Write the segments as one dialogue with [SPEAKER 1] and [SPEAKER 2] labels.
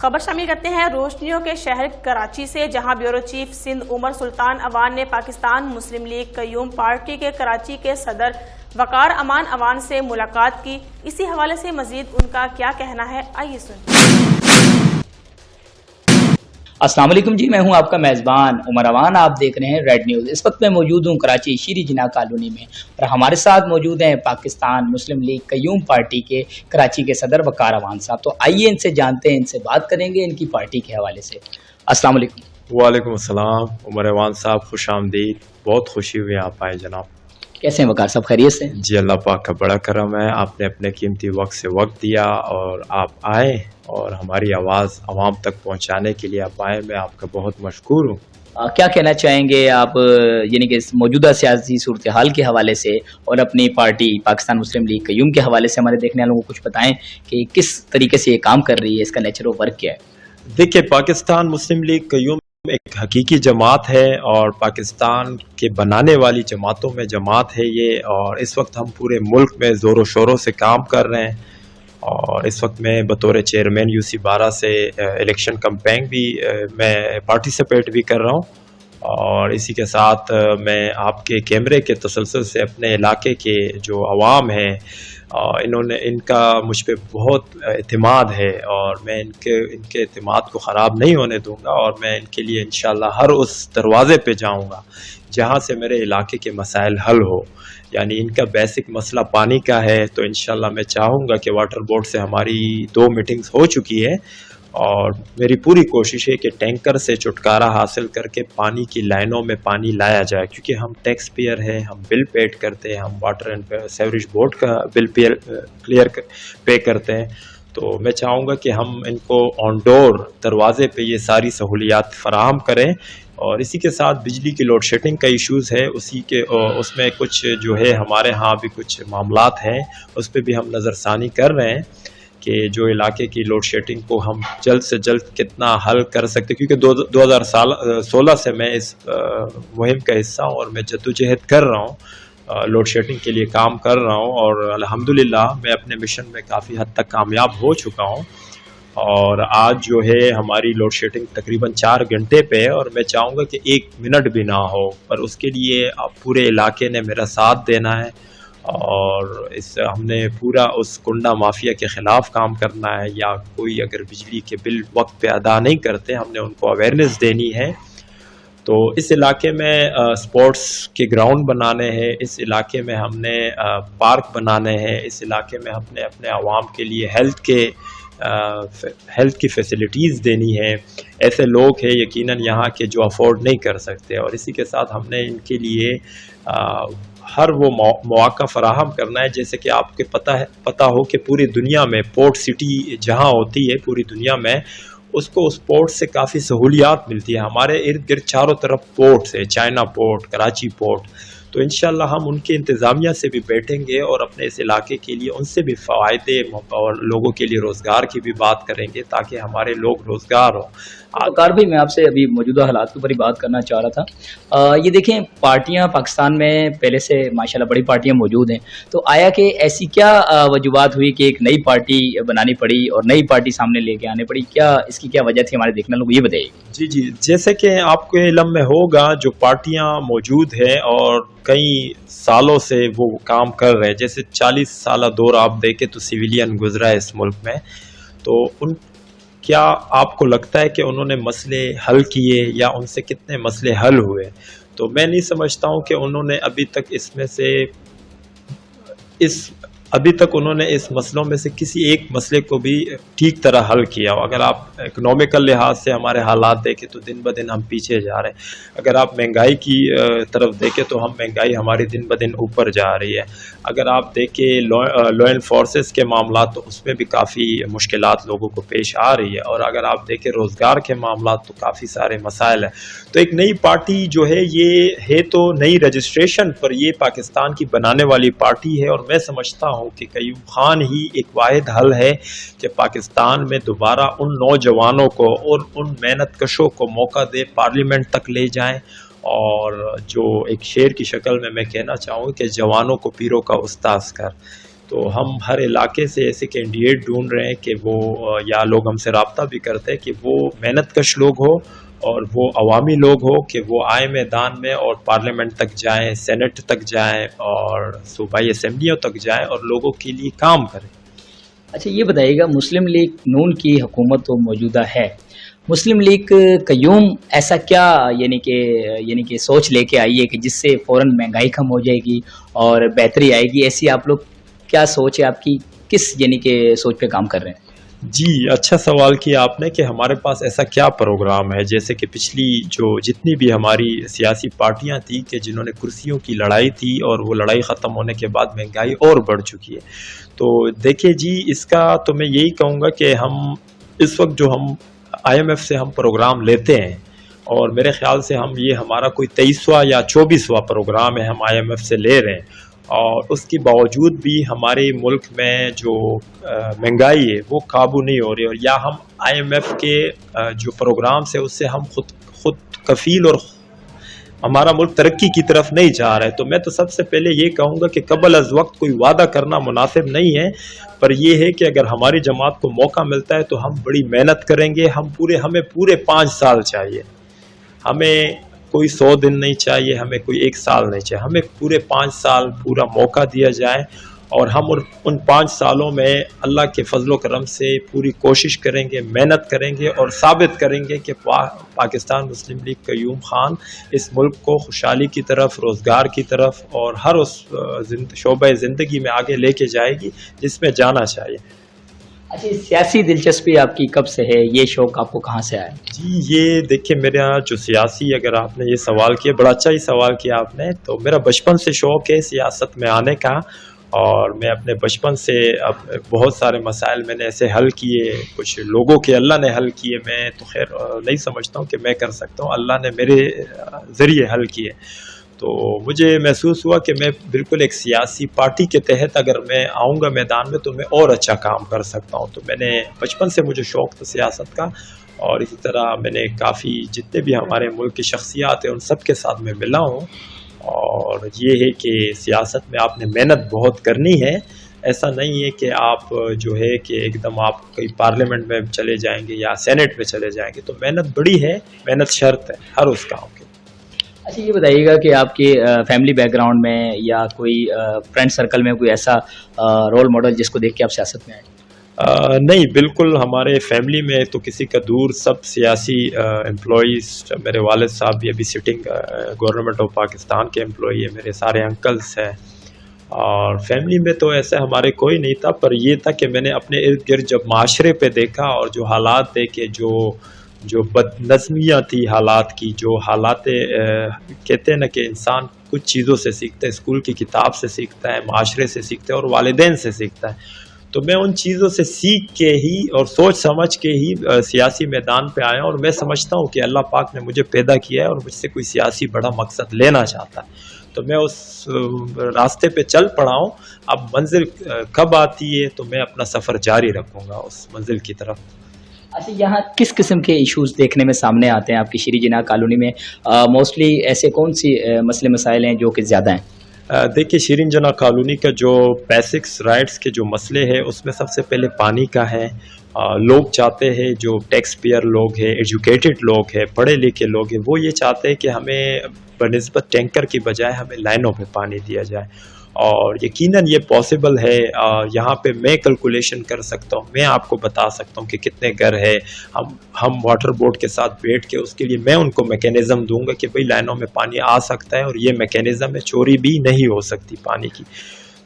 [SPEAKER 1] خبر شامل کرتے ہیں روشنیوں کے شہر کراچی سے، جہاں بیورو چیف سندھ عمر سلطان اوان نے پاکستان مسلم لیگ قیوم پارٹی کے کراچی کے صدر وقار امان اوان سے ملاقات کی۔ اسی حوالے سے مزید ان کا کیا کہنا ہے، آئیے سنیں۔
[SPEAKER 2] السلام علیکم جی، میں ہوں آپ کا میزبان عمر اوان، آپ دیکھ رہے ہیں ریڈ نیوز۔ اس وقت میں موجود ہوں کراچی شیری جناح کالونی میں، اور ہمارے ساتھ موجود ہیں پاکستان مسلم لیگ قیوم پارٹی کے کراچی کے صدر وقار اوان صاحب۔ تو آئیے ان سے جانتے ہیں، ان سے بات کریں گے ان کی پارٹی کے حوالے سے۔ السلام علیکم۔
[SPEAKER 3] وعلیکم السلام عمر اوان صاحب، خوش آمدید، بہت خوشی ہوئی آپ آئے جناب۔
[SPEAKER 2] کیسے ہیں وقار صاحب، خیریت سے؟
[SPEAKER 3] جی اللہ پاک کا بڑا کرم ہے، آپ نے اپنے قیمتی وقت سے وقت دیا اور آپ آئے اور ہماری آواز عوام تک پہنچانے کے لیے آپ آئے، میں آپ کا بہت مشکور ہوں۔
[SPEAKER 2] کیا کہنا چاہیں گے آپ، یعنی کہ موجودہ سیاسی صورتحال کے حوالے سے اور اپنی پارٹی پاکستان مسلم لیگ قیوم کے حوالے سے ہمارے دیکھنے والوں کو کچھ بتائیں کہ کس طریقے سے یہ کام کر رہی ہے، اس کا نیچر آف ورک کیا ہے؟
[SPEAKER 3] دیکھیں، پاکستان مسلم لیگ قیوم ایک حقیقی جماعت ہے اور پاکستان کے بنانے والی جماعتوں میں جماعت ہے یہ، اور اس وقت ہم پورے ملک میں زور و شوروں سے کام کر رہے ہیں، اور اس وقت میں بطور چیئرمین UC 12 سے الیکشن کمپین بھی میں پارٹیسپیٹ بھی کر رہا ہوں، اور اسی کے ساتھ میں آپ کے کیمرے کے تسلسل سے اپنے علاقے کے جو عوام ہیں ان کا مجھ پہ بہت اعتماد ہے، اور میں ان کے اعتماد کو خراب نہیں ہونے دوں گا، اور میں ان کے لیے انشاءاللہ ہر اس دروازے پہ جاؤں گا جہاں سے میرے علاقے کے مسائل حل ہو۔ یعنی ان کا بیسک مسئلہ پانی کا ہے، تو انشاءاللہ میں چاہوں گا کہ واٹر بورڈ سے ہماری 2 میٹنگز ہو چکی ہے، اور میری پوری کوشش ہے کہ ٹینکر سے چھٹکارا حاصل کر کے پانی کی لائنوں میں پانی لایا جائے، کیونکہ ہم ٹیکس پیئر ہیں، ہم بل پیڈ کرتے ہیں، ہم واٹر اینڈ سیوریج بورڈ کا بل پے کرتے ہیں۔ تو میں چاہوں گا کہ ہم ان کو آن ڈور دروازے پہ یہ ساری سہولیات فراہم کریں، اور اسی کے ساتھ بجلی کی لوڈ شیڈنگ کا ایشوز ہے، اس میں کچھ جو ہے ہمارے ہاں بھی کچھ معاملات ہیں، اس پہ بھی ہم نظر ثانی کر رہے ہیں کہ جو علاقے کی لوڈ شیڈنگ کو ہم جلد سے جلد کتنا حل کر سکتے، کیونکہ 2016 سے میں اس مہم کا حصہ ہوں اور میں جدوجہد کر رہا ہوں، لوڈ شیڈنگ کے لیے کام کر رہا ہوں، اور الحمدللہ میں اپنے مشن میں کافی حد تک کامیاب ہو چکا ہوں، اور آج جو ہے ہماری لوڈ شیڈنگ تقریباً 4 گھنٹے پہ ہے، اور میں چاہوں گا کہ 1 منٹ بھی نہ ہو، پر اس کے لیے آپ پورے علاقے نے میرا ساتھ دینا ہے، اور ہم نے پورا اس کنڈا مافیا کے خلاف کام کرنا ہے، یا کوئی اگر بجلی کے بل وقت پہ ادا نہیں کرتے ہم نے ان کو اویئرنیس دینی ہے۔ تو اس علاقے میں سپورٹس کے گراؤنڈ بنانے ہیں، اس علاقے میں ہم نے پارک بنانے ہیں، اس علاقے میں ہم نے اپنے عوام کے لیے ہیلتھ کی فیسلٹیز دینی ہے۔ ایسے لوگ ہیں یقیناً یہاں کے جو افورڈ نہیں کر سکتے، اور اسی کے ساتھ ہم نے ان کے لیے ہر وہ مواقع فراہم کرنا ہے، جیسے کہ آپ کے پتہ ہو کہ پوری دنیا میں پورٹ سٹی جہاں ہوتی ہے پوری دنیا میں، اس کو اس پورٹ سے کافی سہولیات ملتی ہے۔ ہمارے ارد گرد چاروں طرف پورٹس ہے، چائنا پورٹ، کراچی پورٹ، تو انشاءاللہ ہم ان کے انتظامیہ سے بھی بیٹھیں گے اور اپنے اس علاقے کے لیے ان سے بھی فوائد اور لوگوں کے لیے روزگار کی بھی بات کریں گے، تاکہ ہمارے لوگ روزگار ہوں۔
[SPEAKER 2] وقار بھائی، میں آپ سے ابھی موجودہ حالات کے اوپر ہی بات کرنا چاہ رہا تھا۔ یہ دیکھیں، پارٹیاں پاکستان میں پہلے سے ماشاءاللہ بڑی پارٹیاں موجود ہیں، تو آیا کہ ایسی کیا وجوہات ہوئی کہ ایک نئی پارٹی بنانی پڑی اور نئی پارٹی سامنے لے کے آنے پڑی؟ کیا اس کی کیا وجہ تھی ہمارے دیکھنے والوں کو، یہ بتائیے۔
[SPEAKER 3] جی، جیسے کہ آپ کو علم میں ہوگا، جو پارٹیاں موجود ہیں اور کئی سالوں سے وہ کام کر رہے ہیں، جیسے 40 سالہ دور آپ دیکھیں تو سویلین گزرا ہے اس ملک میں، تو کیا آپ کو لگتا ہے کہ انہوں نے مسئلے حل کیے، یا ان سے کتنے مسئلے حل ہوئے؟ تو میں نہیں سمجھتا ہوں کہ انہوں نے ابھی تک انہوں نے اس مسئلوں میں سے کسی ایک مسئلے کو بھی ٹھیک طرح حل کیا ہو۔ اگر آپ اکنامیکل لحاظ سے ہمارے حالات دیکھیں تو دن بدن ہم پیچھے جا رہے ہیں، اگر آپ مہنگائی کی طرف دیکھیں تو مہنگائی ہماری دن بدن اوپر جا رہی ہے، اگر آپ دیکھیں لا اینڈ فورسز کے معاملات تو اس میں بھی کافی مشکلات لوگوں کو پیش آ رہی ہے، اور اگر آپ دیکھیں روزگار کے معاملات تو کافی سارے مسائل ہیں۔ تو ایک نئی پارٹی جو ہے، یہ ہے تو نئی رجسٹریشن پر یہ پاکستان کی بنانے والی پارٹی ہے، اور میں سمجھتا ہوں کہ قیوم خان ہی ایک واحد حل ہے کہ پاکستان میں دوبارہ ان نوجوانوں کو اور ان محنت کشوں کو موقع دے، پارلیمنٹ تک لے جائیں، اور جو ایک شعر کی شکل میں کہنا چاہوں کہ جوانوں کو پیروں کا استاذ کر۔ تو ہم ہر علاقے سے ایسے کینڈیڈیٹ ڈھونڈ رہے ہیں کہ وہ یا لوگ ہم سے رابطہ بھی کرتے ہیں کہ وہ محنت کش لوگ ہو اور وہ عوامی لوگ ہو کہ وہ آئے میدان میں اور پارلیمنٹ تک جائیں، سینٹ تک جائیں اور صوبائی اسمبلیوں تک جائیں اور لوگوں کے لیے کام کریں۔
[SPEAKER 2] اچھا یہ بتائیے گا، مسلم لیگ نون کی حکومت تو موجودہ ہے، مسلم لیگ قیوم ایسا کیا یعنی کہ سوچ لے کے آئی ہے کہ جس سے فوراً مہنگائی کم ہو جائے گی اور بہتری آئے گی؟ ایسی آپ لوگ کیا سوچ ہے آپ کی، کس سوچ پہ کام کر رہے ہیں؟
[SPEAKER 3] جی اچھا سوال کیا آپ نے کہ ہمارے پاس ایسا کیا پروگرام ہے، جیسے کہ پچھلی جتنی بھی ہماری سیاسی پارٹیاں تھیں کہ جنہوں نے کرسیوں کی لڑائی تھی اور وہ لڑائی ختم ہونے کے بعد مہنگائی اور بڑھ چکی ہے، تو دیکھیے جی اس کا تو میں یہی کہوں گا کہ ہم اس وقت جو ہم IMF سے ہم پروگرام لیتے ہیں اور میرے خیال سے یہ ہمارا کوئی 23واں یا 24واں پروگرام ہے ہم IMF سے لے رہے ہیں، اور اس کے باوجود بھی ہمارے ملک میں جو مہنگائی ہے وہ قابو نہیں ہو رہی، اور یا ہم IMF کے جو پروگرام سے اس سے ہم خود کفیل اور ہمارا ملک ترقی کی طرف نہیں جا رہا ہے۔ تو میں تو سب سے پہلے یہ کہوں گا کہ قبل از وقت کوئی وعدہ کرنا مناسب نہیں ہے، پر یہ ہے کہ اگر ہماری جماعت کو موقع ملتا ہے تو ہم بڑی محنت کریں گے۔ ہمیں پورے 5 سال چاہیے، ہمیں کوئی 100 دن نہیں چاہیے، ہمیں کوئی 1 سال نہیں چاہیے، ہمیں پورے 5 سال پورا موقع دیا جائے، اور ہم ان 5 سالوں میں اللہ کے فضل و کرم سے پوری کوشش کریں گے، محنت کریں گے اور ثابت کریں گے کہ پاکستان مسلم لیگ قیوم خان اس ملک کو خوشحالی کی طرف، روزگار کی طرف اور ہر اس شعبہ زندگی میں آگے لے کے جائے گی جس میں جانا چاہیے۔
[SPEAKER 2] اچھا سیاسی دلچسپی آپ کی کب سے ہے، یہ شوق آپ کو کہاں سے آیا؟
[SPEAKER 3] جی یہ دیکھیں میرا جو سیاسی، اگر آپ نے یہ سوال کیا، بڑا اچھا ہی سوال کیا آپ نے، تو میرا بچپن سے شوق ہے سیاست میں آنے کا، اور میں اپنے بچپن سے بہت سارے مسائل میں نے ایسے حل کیے، کچھ لوگوں کے اللہ نے حل کیے، میں تو خیر نہیں سمجھتا ہوں کہ میں کر سکتا ہوں، اللہ نے میرے ذریعے حل کیے، تو مجھے محسوس ہوا کہ میں بالکل ایک سیاسی پارٹی کے تحت اگر میں آؤں گا میدان میں تو میں اور اچھا کام کر سکتا ہوں۔ تو میں نے بچپن سے مجھے شوق تھا سیاست کا، اور اسی طرح میں نے کافی جتنے بھی ہمارے ملک کی شخصیات ہیں ان سب کے ساتھ میں ملا ہوں، اور یہ ہے کہ سیاست میں آپ نے محنت بہت کرنی ہے، ایسا نہیں ہے کہ آپ جو ہے کہ ایک دم آپ کئی پارلیمنٹ میں چلے جائیں گے یا سینٹ میں چلے جائیں گے، تو محنت بڑی ہے، محنت شرط ہے ہر اس کام کی۔
[SPEAKER 2] اچھا یہ بتائیے گا کہ آپ کے فیملی بیک گراؤنڈ میں یا کوئی فرینڈ سرکل میں کوئی ایسا رول ماڈل جس کو دیکھ کے آپ سیاست میں آئے؟
[SPEAKER 3] نہیں، بالکل ہمارے فیملی میں تو کسی کا دور، سب سیاسی امپلائیز، میرے والد صاحب بھی ابھی سٹنگ گورنمنٹ آف پاکستان کے امپلائی ہیں، میرے سارے انکلز ہیں، اور فیملی میں تو ایسے ہمارے کوئی نہیں تھا، پر یہ تھا کہ میں نے اپنے ارد گرد جب معاشرے پہ دیکھا اور جو حالات دیکھے، جو بد نظمیاں تھی حالات کی، جو حالات کہتے ہیں نا کہ انسان کچھ چیزوں سے سیکھتا ہے، اسکول کی کتاب سے سیکھتا ہے، معاشرے سے سیکھتا ہے اور والدین سے سیکھتا ہے، تو میں ان چیزوں سے سیکھ کے ہی اور سوچ سمجھ کے ہی سیاسی میدان پہ آیا، اور میں سمجھتا ہوں کہ اللہ پاک نے مجھے پیدا کیا ہے اور مجھ سے کوئی سیاسی بڑا مقصد لینا چاہتا ہے، تو میں اس راستے پہ چل پڑا ہوں۔ اب منزل کب آتی ہے تو میں اپنا سفر جاری رکھوں گا اس منزل کی طرف۔
[SPEAKER 2] اچھا یہاں کس قسم کے ایشوز دیکھنے میں سامنے آتے ہیں آپ کی شیریں جناح کالونی میں؟ موسٹلی ایسے کون سی مسئلے مسائل ہیں جو کہ زیادہ ہیں؟
[SPEAKER 3] دیکھیے شیریں جناح کالونی کا جو بیسکس رائٹس کے جو مسئلے ہیں اس میں سب سے پہلے پانی کا ہے۔ لوگ چاہتے ہیں، جو ٹیکس پیئر لوگ ہیں، ایجوکیٹڈ لوگ ہیں، پڑھے لکھے لوگ ہیں، وہ یہ چاہتے ہیں کہ ہمیں بنسبت ٹینکر کی بجائے ہمیں لائنوں پہ پانی دیا جائے، اور یقیناً یہ پاسبل ہے۔ یہاں پہ میں کیلکولیشن کر سکتا ہوں، میں آپ کو بتا سکتا ہوں کہ کتنے گھر ہے، ہم واٹر بورڈ کے ساتھ بیٹھ کے اس کے لیے میں ان کو میکینزم دوں گا کہ بھئی لائنوں میں پانی آ سکتا ہے، اور یہ میکینزم ہے، چوری بھی نہیں ہو سکتی پانی کی،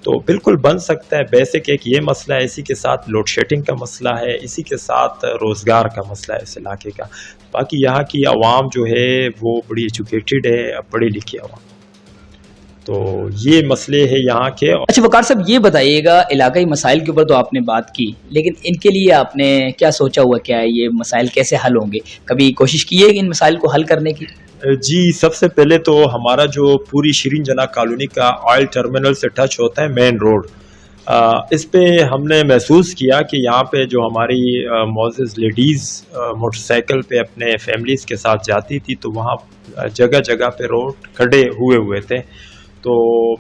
[SPEAKER 3] تو بالکل بن سکتا ہے۔ بیسک ایک یہ مسئلہ ہے، اسی کے ساتھ لوڈ شیڈنگ کا مسئلہ ہے، اسی کے ساتھ روزگار کا مسئلہ ہے اس علاقے کا۔ باقی یہاں کی عوام جو ہے وہ بڑی ایجوکیٹڈ ہے، پڑھی لکھی عوام، تو یہ مسئلے ہیں یہاں کے۔
[SPEAKER 2] اچھا وقار صاحب یہ بتائیے گا، علاقائی مسائل کے اوپر تو آپ نے بات کی، لیکن ان کے لیے آپ نے کیا سوچا ہوا، کیا ہے یہ مسائل کیسے حل ہوں گے؟ کبھی کوشش کی ہے کہ ان مسائل کو حل کرنے کی؟
[SPEAKER 3] جی سب سے پہلے تو ہمارا جو پوری شیریں جناح کالونی کا آئل ٹرمینل سے ٹچ ہوتا ہے مین روڈ، اس پہ ہم نے محسوس کیا کہ یہاں پہ جو ہماری معزز لیڈیز موٹر سائیکل پہ اپنے فیملیز کے ساتھ جاتی تھی تو وہاں جگہ جگہ پہ روڈ کھڑے ہوئے تھے، تو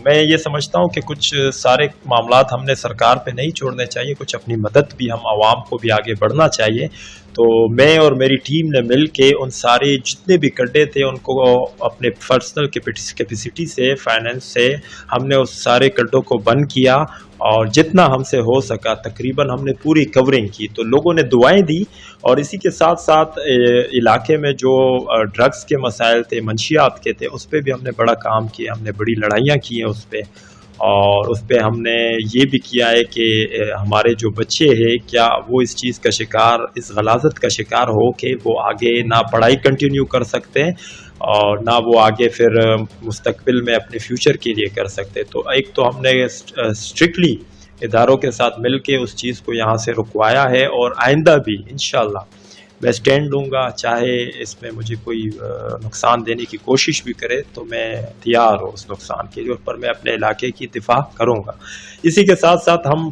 [SPEAKER 3] میں یہ سمجھتا ہوں کہ کچھ سارے معاملات ہم نے سرکار پہ نہیں چھوڑنے چاہیے، کچھ اپنی مدد بھی ہم عوام کو بھی آگے بڑھنا چاہیے. تو میں اور میری ٹیم نے مل کے ان سارے جتنے بھی گڈھے تھے ان کو اپنے پرسنل کیپیسٹی سے، فائنینس سے ہم نے اس سارے گڈھوں کو بند کیا، اور جتنا ہم سے ہو سکا تقریباً ہم نے پوری کورنگ کی. تو لوگوں نے دعائیں دی، اور اسی کے ساتھ ساتھ علاقے میں جو ڈرگس کے مسائل تھے، منشیات کے تھے، اس پہ بھی ہم نے بڑا کام کیا، ہم نے بڑی لڑائیاں کی ہیں اس پہ. اور اس پہ ہم نے یہ بھی کیا ہے کہ ہمارے جو بچے ہیں کیا وہ اس چیز کا شکار، اس غلاظت کا شکار ہو کہ وہ آگے نہ پڑھائی کنٹینیو کر سکتے ہیں اور نہ وہ آگے پھر مستقبل میں اپنے فیوچر کے لیے کر سکتے. تو ایک تو ہم نے اسٹرکٹلی اداروں کے ساتھ مل کے اس چیز کو یہاں سے رکوایا ہے، اور آئندہ بھی انشاءاللہ میں اسٹینڈ لوں گا، چاہے اس میں مجھے کوئی نقصان دینے کی کوشش بھی کرے تو میں تیار ہوں اس نقصان کے لیے، پر میں اپنے علاقے کی دفاع کروں گا. اسی کے ساتھ ساتھ ہم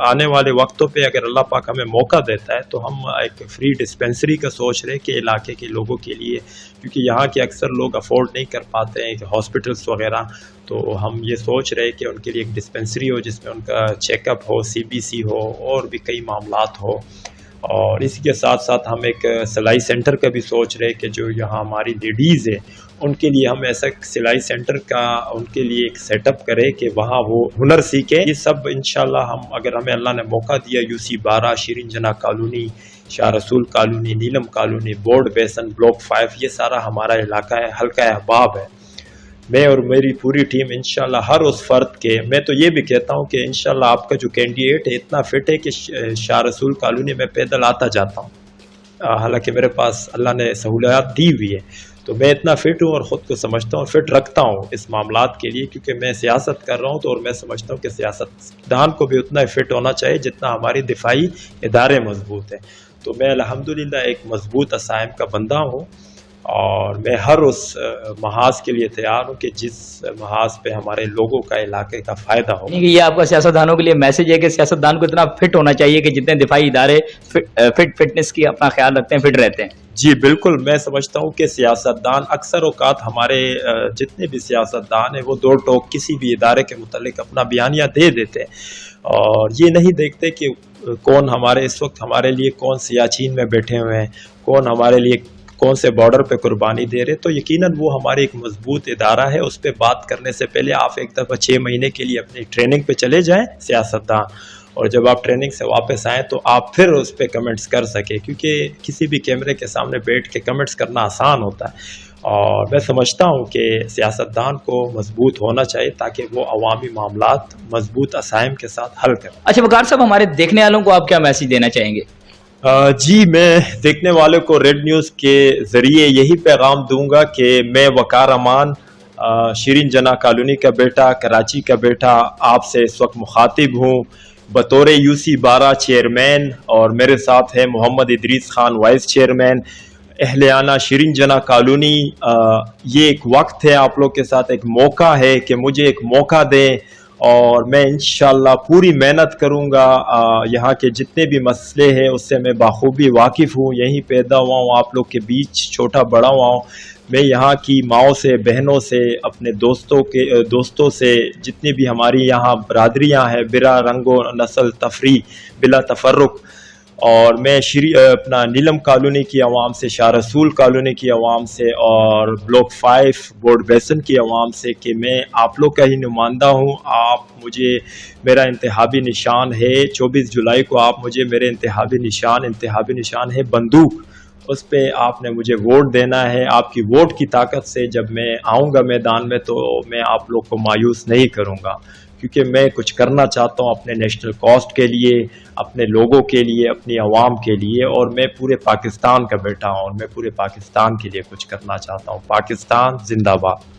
[SPEAKER 3] آنے والے وقتوں پہ اگر اللہ پاک ہمیں موقع دیتا ہے تو ہم ایک فری ڈسپینسری کا سوچ رہے کہ علاقے کے لوگوں کے لیے، کیونکہ یہاں کے اکثر لوگ افورڈ نہیں کر پاتے ہیں ہاسپٹلس وغیرہ، تو ہم یہ سوچ رہے کہ ان کے لیے ایک ڈسپینسری ہو جس میں ان کا چیک اپ ہو، CBC ہو، اور بھی کئی معاملات ہو. اور اسی کے ساتھ ساتھ ہم ایک سلائی سینٹر کا بھی سوچ رہے کہ جو یہاں ہماری لیڈیز ہیں ان کے لیے ہم ایسا سلائی سینٹر کا ان کے لیے ایک سیٹ اپ کرے کہ وہاں وہ ہنر سیکھیں. یہ سب انشاءاللہ ہم، اگر ہمیں اللہ نے موقع دیا، UC 12، شیرین جناح کالونی، شاہ رسول کالونی، نیلم کالونی، بورڈ بیسن، بلاک 5، یہ سارا ہمارا علاقہ ہے، حلقہ احباب ہے. میں اور میری پوری ٹیم انشاءاللہ ہر اس فرد کے، میں تو یہ بھی کہتا ہوں کہ انشاءاللہ آپ کا جو کینڈیڈیٹ ہے اتنا فٹ ہے کہ شاہ رسول کالونی میں پیدل آتا جاتا ہوں، حالانکہ میرے پاس اللہ نے سہولیات دی ہوئی ہے. تو میں اتنا فٹ ہوں اور خود کو سمجھتا ہوں فٹ رکھتا ہوں اس معاملات کے لیے، کیونکہ میں سیاست کر رہا ہوں. تو اور میں سمجھتا ہوں کہ سیاستدان کو بھی اتنا فٹ ہونا چاہیے جتنا ہماری دفاعی ادارے مضبوط ہیں. تو میں الحمدللہ ایک مضبوط عزائم کا بندہ ہوں، اور میں ہر اس محاذ کے لیے تیار ہوں کہ جس محاذ پہ ہمارے لوگوں کا، علاقے کا فائدہ ہو.
[SPEAKER 2] یہ آپ کا سیاستدانوں کے لیے میسج ہے کہ سیاستدان کو اتنا فٹ ہونا چاہیے کہ جتنے دفاعی ادارے فٹنس کی اپنا خیال رکھتے ہیں، فٹ رہتے ہیں.
[SPEAKER 3] جی بالکل، میں سمجھتا ہوں کہ سیاستدان اکثر اوقات، ہمارے جتنے بھی سیاستدان ہیں وہ دو ٹوک کسی بھی ادارے کے متعلق اپنا بیانیہ دے دیتے ہیں، اور یہ نہیں دیکھتے کہ کون ہمارے اس وقت ہمارے لیے کون سیاچین میں بیٹھے ہوئے ہیں، کون ہمارے لیے کون سے بارڈر پہ قربانی دے رہے. تو یقیناً وہ ہمارے ایک مضبوط ادارہ ہے. اس پہ بات کرنے سے پہلے آپ ایک دفعہ 6 مہینے کے لیے اپنی ٹریننگ پہ چلے جائیں سیاستدان، اور جب آپ ٹریننگ سے واپس آئیں تو آپ پھر اس پہ کمنٹس کر سکیں، کیونکہ کسی بھی کیمرے کے سامنے بیٹھ کے کمنٹس کرنا آسان ہوتا ہے. اور میں سمجھتا ہوں کہ سیاستدان کو مضبوط ہونا چاہیے تاکہ وہ عوامی معاملات مضبوط عزائم کے ساتھ حل کریں.
[SPEAKER 2] اچھا وقار صاحب، ہمارے دیکھنے والوں کو آپ کیا میسج دینا چاہیں گے؟
[SPEAKER 3] جی میں دیکھنے والوں کو ریڈ نیوز کے ذریعے یہی پیغام دوں گا کہ میں وقار امان، شیرین جناح کالونی کا بیٹا، کراچی کا بیٹا، آپ سے اس وقت مخاطب ہوں بطور UC 12 چیئرمین، اور میرے ساتھ ہے محمد ادریس خان وائس چیئرمین. اہلیانہ شیرین جناح کالونی، یہ ایک وقت ہے آپ لوگ کے ساتھ، ایک موقع ہے کہ مجھے ایک موقع دیں، اور میں انشاءاللہ پوری محنت کروں گا. یہاں کے جتنے بھی مسئلے ہیں اس سے میں بخوبی واقف ہوں، یہیں پیدا ہوا ہوں، آپ لوگ کے بیچ چھوٹا بڑا ہوا ہوں. میں یہاں کی ماؤں سے، بہنوں سے، اپنے دوستوں سے، جتنی بھی ہماری یہاں برادریاں ہیں بلا رنگ و نسل تفریح، بلا تفرق، اور میں اپنا نیلم کالونی کی عوام سے، شاہ رسول کالونی کی عوام سے، اور بلاک 5 بورڈ بیسن کی عوام سے کہ میں آپ لوگ کا ہی نمائندہ ہوں. آپ مجھے، میرا انتخابی نشان ہے 24 جولائی کو، آپ مجھے میرے انتخابی نشان ہے بندوق، اس پہ آپ نے مجھے ووٹ دینا ہے. آپ کی ووٹ کی طاقت سے جب میں آؤں گا میدان میں تو میں آپ لوگ کو مایوس نہیں کروں گا، کیونکہ میں کچھ کرنا چاہتا ہوں اپنے نیشنل کاسٹ کے لیے، اپنے لوگوں کے لیے، اپنی عوام کے لیے، اور میں پورے پاکستان کا بیٹا ہوں، اور میں پورے پاکستان کے لیے کچھ کرنا چاہتا ہوں. پاکستان زندہ باد.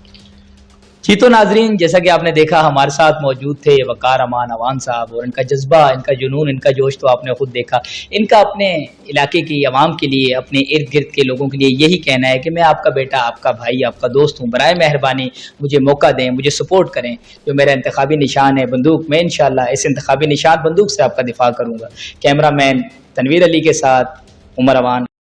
[SPEAKER 2] جی تو ناظرین، جیسا کہ آپ نے دیکھا ہمارے ساتھ موجود تھے وقار امان اوان صاحب، اور ان کا جذبہ، ان کا جنون، ان کا جوش تو آپ نے خود دیکھا. ان کا اپنے علاقے کی عوام کے لیے، اپنے ارد گرد کے لوگوں کے لیے یہی کہنا ہے کہ میں آپ کا بیٹا، آپ کا بھائی، آپ کا دوست ہوں، برائے مہربانی مجھے موقع دیں، مجھے سپورٹ کریں. جو میرا انتخابی نشان ہے بندوق، میں انشاءاللہ اس انتخابی نشان بندوق سے آپ کا دفاع کروں گا. کیمرہ مین تنویر علی کے ساتھ عمر اوان.